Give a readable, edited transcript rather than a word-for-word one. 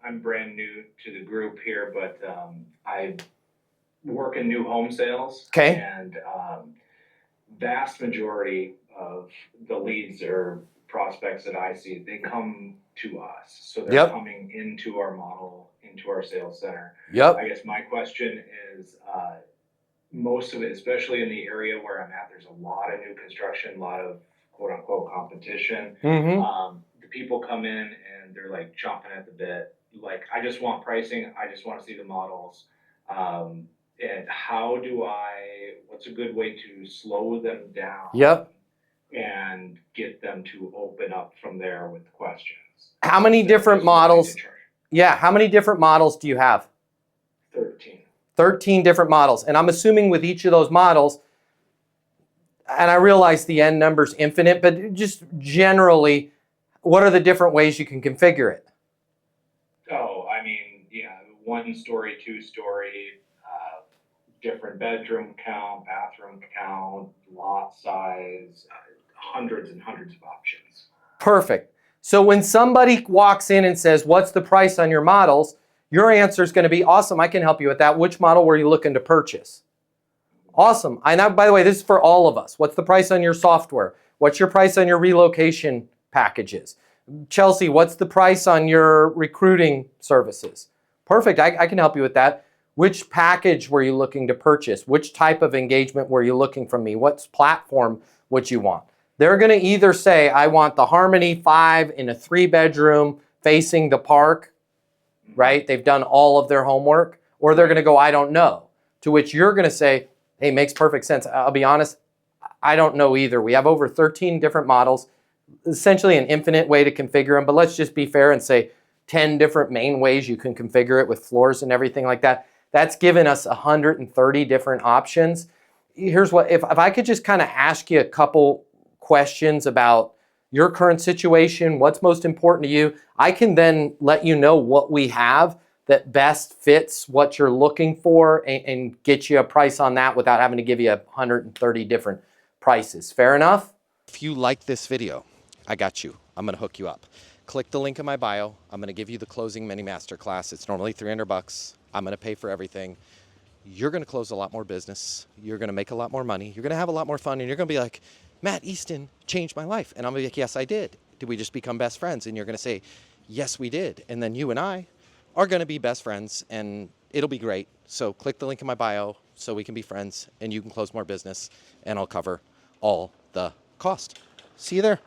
I'm brand new to the group here, but I work in new home sales. Okay. And vast majority of the leads or prospects that I see, they come to us. So they're Yep. coming into our model, into our sales center. Yep. I guess my question is, most of it, especially in the area where I'm at, there's a lot of new construction, a lot of quote unquote competition. The people come in and they're like chomping at the bit. Like, I just want pricing. I just want to see the models. And what's a good way to slow them down? Yep. And get them to open up from there with questions. How many different models? Yeah, how many different models do you have? 13. 13 different models. And I'm assuming with each of those models, and I realize the end number's infinite, but just generally, what are the different ways you can configure it? Oh, I mean, yeah, 1 story, 2 story, different bedroom count, bathroom count, lot size, hundreds and hundreds of options. Perfect. So when somebody walks in and says, what's the price on your models? Your answer is going to be, awesome, I can help you with that. Which model were you looking to purchase? Awesome. And by the way, this is for all of us. What's the price on your software? What's your price on your relocation packages? Chelsea, what's the price on your recruiting services? Perfect. I can help you with that. Which package were you looking to purchase? Which type of engagement were you looking from me? What platform would you want? They're going to either say, I want the Harmony 5 in a 3-bedroom facing the park, right? They've done all of their homework. Or they're going to go, I don't know. To which you're going to say, hey, makes perfect sense. I'll be honest, I don't know either. We have over 13 different models, essentially an infinite way to configure them. But let's just be fair and say 10 different main ways you can configure it with floors and everything like that. That's given us 130 different options. Here's what, if I could just kind of ask you a couple questions about your current situation, what's most important to you, I can then let you know what we have that best fits what you're looking for and get you a price on that without having to give you 130 different prices. Fair enough? If you like this video, I got you. I'm going to hook you up. Click the link in my bio. I'm going to give you the closing mini masterclass. It's normally $300. I'm going to pay for everything. You're going to close a lot more business. You're going to make a lot more money. You're going to have a lot more fun. And you're going to be like, Matt Easton changed my life. And I'm going to be like, yes, I did. Did we just become best friends? And you're going to say, yes, we did. And then you and I are going to be best friends and it'll be great. So click the link in my bio so we can be friends and you can close more business and I'll cover all the cost. See you there.